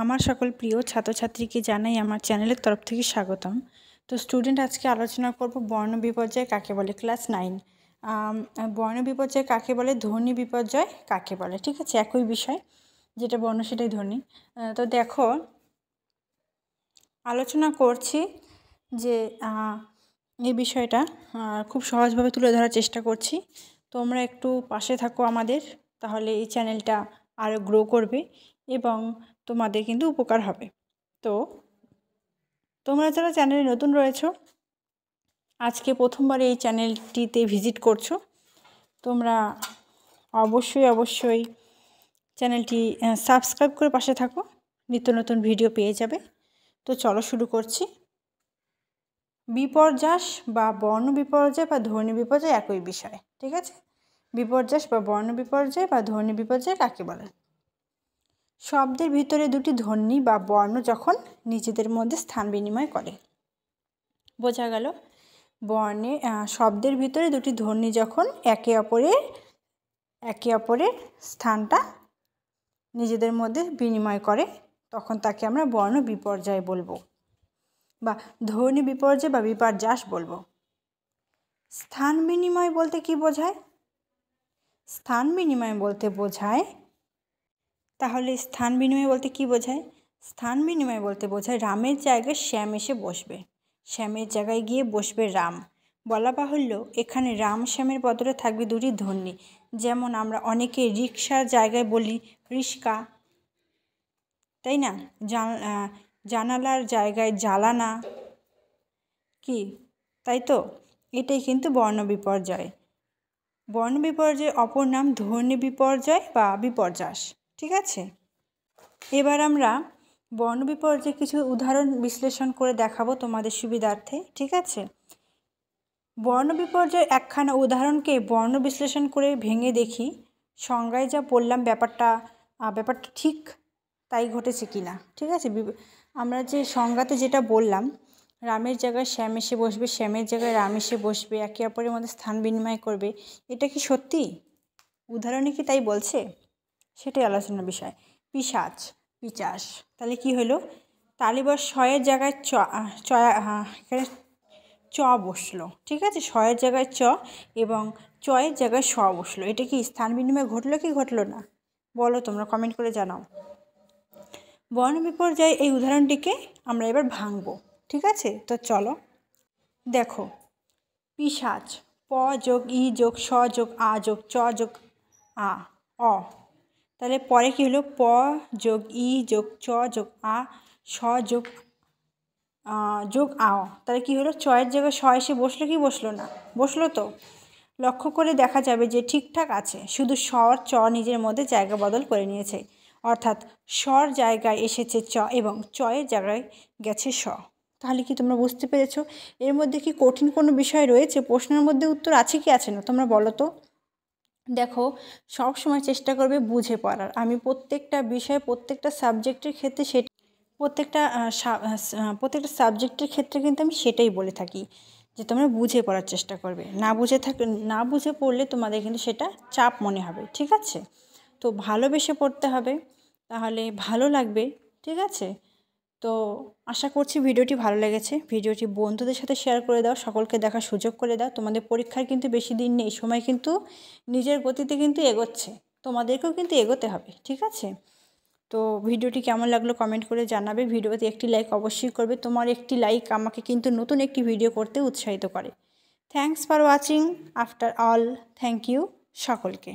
আমার সকল প্রিয় ছাত্রছাত্রীকে জানাই আমার চ্যানেলের তরফ থেকে স্বাগতম। তো স্টুডেন্ট, আজকে আলোচনা করব বর্ণ বিপর্যয় কাকে বলে। ক্লাস 9 বর্ণ বিপর্যয় কাকে বলে, ধ্বনি বিপর্যয় কাকে বলে। ঠিক আছে, একই বিষয়, যেটা বর্ণ সেটাই ধ্বনি। তো দেখো, আলোচনা করছি যে এই বিষয়টা খুব সহজভাবে তুলে ধরার চেষ্টা করছি। তোমরা একটু পাশে থাকো আমাদের, তাহলে এই চ্যানেলটা আরও গ্রো করবে এবং তোমাদের কিন্তু উপকার হবে। তো তোমরা যারা চ্যানেলে নতুন রয়েছো, আজকে প্রথমবার এই চ্যানেলটিতে ভিজিট করছো, তোমরা অবশ্যই চ্যানেলটি সাবস্ক্রাইব করে পাশে থাকো, নিত্য নতুন ভিডিও পেয়ে যাবে। তো চলো শুরু করছি। বিপর্যাস বা বর্ণ বিপর্যয় বা ধ্বনি বিপর্যয় একই বিষয়। ঠিক আছে, বিপর্যাস বা বর্ণ বিপর্যয় বা ধ্বনি বিপর্যয় কাকে বলে? শব্দের ভিতরে দুটি ধ্বনি বা বর্ণ যখন নিজেদের মধ্যে স্থান বিনিময় করে। বোঝা গেল? বর্ণে শব্দের ভিতরে দুটি ধ্বনি যখন একে অপরের স্থানটা নিজেদের মধ্যে বিনিময় করে, তখন তাকে আমরা বর্ণ বিপর্যয় বলবো বা ধ্বনি বিপর্যয় বা বিপর্যাস বলবো। স্থান বিনিময় বলতে কি বোঝায়? স্থান বিনিময় বলতে বোঝায়, তাহলে স্থান বিনিময় বলতে কি বোঝায়? স্থান বিনিময় বলতে বোঝায় রামের জায়গায় শ্যাম এসে বসবে, শ্যামের জায়গায় গিয়ে বসবে রাম। বলা বাহুল্য, এখানে রাম শ্যামের বদলে থাকবে দুটি ধ্বনি। যেমন আমরা অনেকে রিক্সার জায়গায় বলি রিস্কা, তাই না? জানালার জায়গায় জালানা, কি তাই তো? এটাই কিন্তু বর্ণ বিপর্যয়। বর্ণ বিপর্যয় অপর নাম ধ্বনি বিপর্যয় বা বিপর্যাস। ঠিক আছে, এবার আমরা বর্ণ বিপর্যয় কিছু উদাহরণ বিশ্লেষণ করে দেখাবো তোমাদের সুবিধার্থে। ঠিক আছে, বর্ণ বিপর্যয় একখানা উদাহরণকে বর্ণ বিশ্লেষণ করে ভেঙে দেখি সংজ্ঞায় যা বললাম ব্যাপারটা ঠিক তাই ঘটেছে কি না। ঠিক আছে, আমরা যে সংজ্ঞাতে যেটা বললাম, রামের জায়গায় শ্যাম এসে বসবে, শ্যামের জায়গায় রাম এসে বসবে, একে অপরের মধ্যে স্থান বিনিময় করবে, এটা কি সত্যি? উদাহরণে কি তাই বলছে? সেটাই আলোচনার বিষয়। পিশাচ, পিচাস, তাহলে কি হলো? তালিবর শয়ের জায়গায় এখানে চ বসলো। ঠিক আছে, শয়ের জায়গায় চ এবং চয়ের জায়গায় স বসলো। এটা কি স্থান বিনিময় ঘটলো কি ঘটলো না? বলো, তোমরা কমেন্ট করে জানাও। বর্ণ বিপর্যয় এই উদাহরণটিকে আমরা এবার ভাঙবো। ঠিক আছে, তো চলো দেখো। পিশাচ, প যোগ ই যোগ স যোগ আ যোগ চ যোগ আ অ, তাহলে পরে কি হলো? প যোগ ই যোগ চ যোগ আ স যোগ আও, তাহলে কি হলো? চয়ের জায়গায় স এসে বসলো কি বসলো না? বসলো তো। লক্ষ্য করে দেখা যাবে যে ঠিকঠাক আছে, শুধু স্বর চ নিজের মধ্যে জায়গা বদল করে নিয়েছে, অর্থাৎ স্বর জায়গায় এসেছে চ এবং চয়ের জায়গায় গেছে স। তাহলে কি তোমরা বুঝতে পেরেছো? এর মধ্যে কি কঠিন কোনো বিষয় রয়েছে? প্রশ্নের মধ্যে উত্তর আছে কি আছে না তোমরা বলো তো। দেখো, সব সময় চেষ্টা করবে বুঝে পড়ার। আমি প্রত্যেকটা বিষয়, প্রত্যেকটা সাবজেক্টের ক্ষেত্রে প্রত্যেকটা সাবজেক্টের ক্ষেত্রে কিন্তু আমি সেটাই বলে থাকি যে তোমরা বুঝে পড়ার চেষ্টা করবে। না বুঝে পড়লে তোমাদের কিন্তু সেটা চাপ মনে হবে। ঠিক আছে, তো ভালোবেসে পড়তে হবে, তাহলে ভালো লাগবে। ঠিক আছে, তো আশা করছি ভিডিওটি ভালো লেগেছে। ভিডিওটি বন্ধুদের সাথে শেয়ার করে দাও, সকলকে দেখার সুযোগ করে দাও। তোমাদের পরীক্ষার কিন্তু বেশি দিন নেই, সময় কিন্তু নিজের গতিতে কিন্তু এগোচ্ছে, তোমাদেরকেও কিন্তু এগোতে হবে। ঠিক আছে, তো ভিডিওটি কেমন লাগলো কমেন্ট করে জানাবে। ভিডিওতে একটি লাইক অবশ্যই করবে, তোমার একটি লাইক আমাকে কিন্তু নতুন একটি ভিডিও করতে উৎসাহিত করে। Thanks for watching after all. Thank you সকলকে।